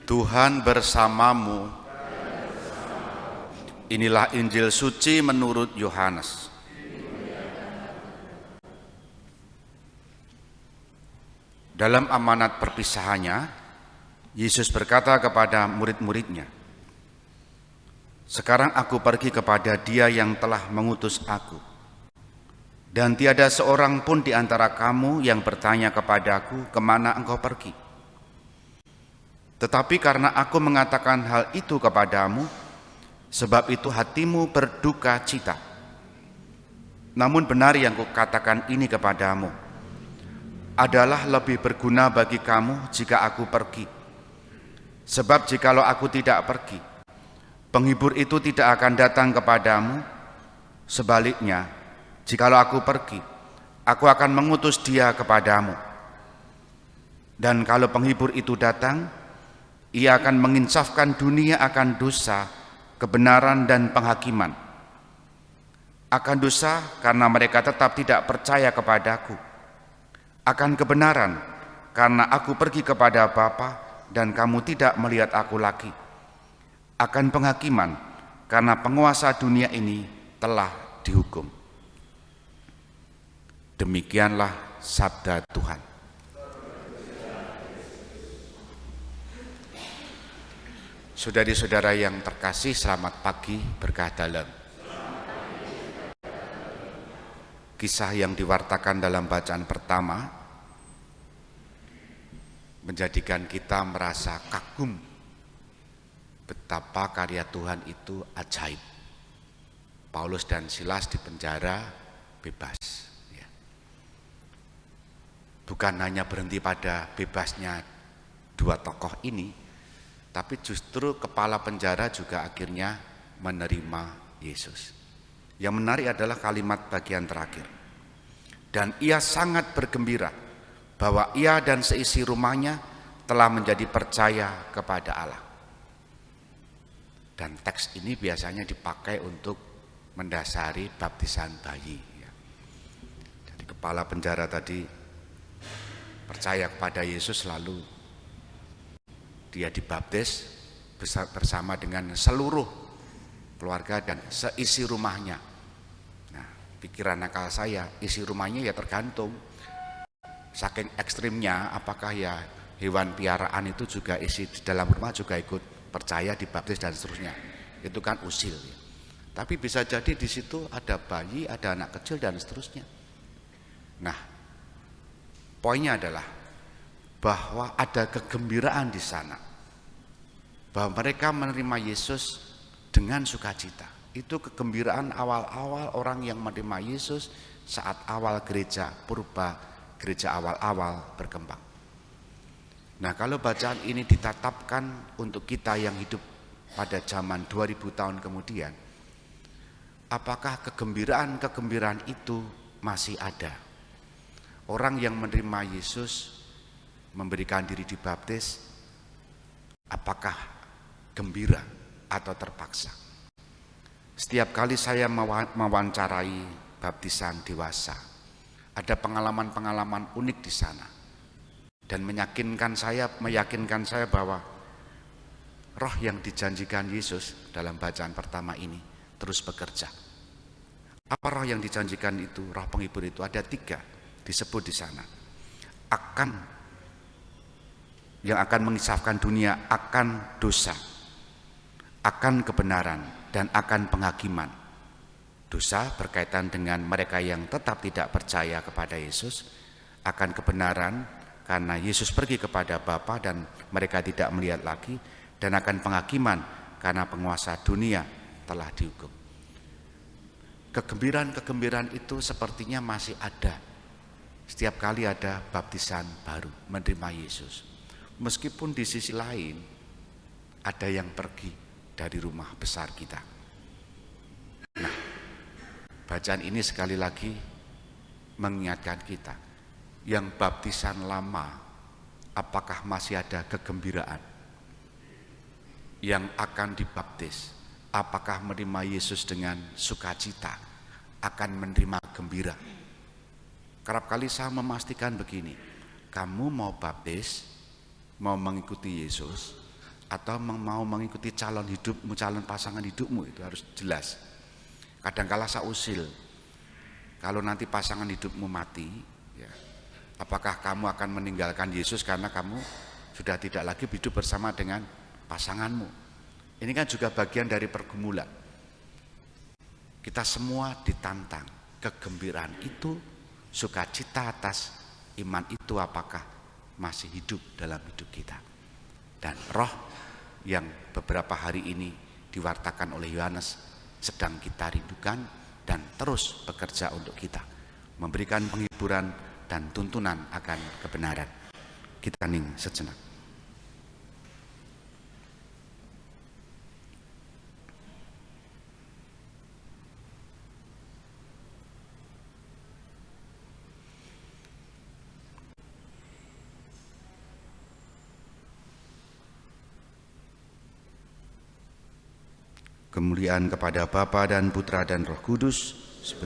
Tuhan bersamamu. Inilah Injil suci menurut Yohanes. Dalam amanat perpisahannya, Yesus berkata kepada murid-muridnya, "Sekarang aku pergi kepada Dia yang telah mengutus aku. Dan tiada seorang pun di antara kamu yang bertanya kepadaku, kemana engkau pergi? Tetapi karena aku mengatakan hal itu kepadamu, sebab itu hatimu berduka cita. Namun benar yang kukatakan ini kepadamu, adalah lebih berguna bagi kamu jika aku pergi. Sebab jikalau aku tidak pergi, penghibur itu tidak akan datang kepadamu. Sebaliknya, jikalau aku pergi, aku akan mengutus Dia kepadamu. Dan kalau penghibur itu datang, Ia akan menginsafkan dunia akan dosa, kebenaran dan penghakiman. Akan dosa karena mereka tetap tidak percaya kepadaku. Akan kebenaran karena aku pergi kepada Bapa dan kamu tidak melihat aku lagi. Akan penghakiman karena penguasa dunia ini telah dihukum." Demikianlah sabda Tuhan. Saudari-saudara yang terkasih, selamat pagi, berkah dalam. Kisah yang diwartakan dalam bacaan pertama menjadikan kita merasa kagum betapa karya Tuhan itu ajaib. Paulus dan Silas di penjara bebas. Bukan hanya berhenti pada bebasnya dua tokoh ini, tapi justru kepala penjara juga akhirnya menerima Yesus. Yang menarik adalah kalimat bagian terakhir. Dan ia sangat bergembira bahwa ia dan seisi rumahnya telah menjadi percaya kepada Allah. Dan teks ini biasanya dipakai untuk mendasari baptisan bayi. Jadi kepala penjara tadi percaya kepada Yesus, lalu dia dibaptis bersama dengan seluruh keluarga dan seisi rumahnya. Nah, pikiran akal saya, isi rumahnya ya tergantung. Saking ekstrimnya, apakah ya hewan piaraan itu juga isi di dalam rumah juga ikut percaya dibaptis dan seterusnya. Itu kan usil. Tapi bisa jadi di situ ada bayi, ada anak kecil dan seterusnya. Nah, poinnya adalah bahwa ada kegembiraan di sana, bahwa mereka menerima Yesus dengan sukacita. Itu kegembiraan awal-awal orang yang menerima Yesus saat awal gereja purba, gereja awal-awal berkembang. Nah, kalau bacaan ini ditatapkan untuk kita yang hidup pada zaman 2000 tahun kemudian, apakah kegembiraan itu masih ada? Orang yang menerima Yesus, memberikan diri dibaptis, apakah gembira atau terpaksa? Setiap kali saya mewawancarai baptisan dewasa, ada pengalaman-pengalaman unik di sana, dan meyakinkan saya bahwa roh yang dijanjikan Yesus dalam bacaan pertama ini terus bekerja. Apa roh yang dijanjikan itu? Roh penghibur itu ada 3 disebut di sana. Yang akan mengisafkan dunia akan dosa, akan kebenaran, dan akan penghakiman. Dosa berkaitan dengan mereka yang tetap tidak percaya kepada Yesus, akan kebenaran karena Yesus pergi kepada Bapa dan mereka tidak melihat lagi, dan akan penghakiman karena penguasa dunia telah dihukum. Kegembiraan itu sepertinya masih ada setiap kali ada baptisan baru, menerima Yesus. Meskipun di sisi lain ada yang pergi dari rumah besar kita. Nah, bacaan ini sekali lagi mengingatkan kita, yang baptisan lama, apakah masih ada kegembiraan? Yang akan dibaptis, apakah menerima Yesus dengan sukacita, akan menerima gembira? Kerap kali saya memastikan begini, kamu mau baptis, mau mengikuti Yesus, atau mau mengikuti calon hidupmu, calon pasangan hidupmu, itu harus jelas. Kadangkala sausil, kalau nanti pasangan hidupmu mati, ya, apakah kamu akan meninggalkan Yesus karena kamu sudah tidak lagi hidup bersama dengan pasanganmu? Ini kan juga bagian dari pergumulan. Kita semua ditantang, kegembiraan itu, sukacita atas iman itu apakah masih hidup dalam hidup kita. Dan roh yang beberapa hari ini diwartakan oleh Yohanes sedang kita rindukan dan terus bekerja untuk kita, memberikan penghiburan dan tuntunan akan kebenaran. Kita hening sejenak. Kemuliaan kepada Bapa dan Putra dan Roh Kudus,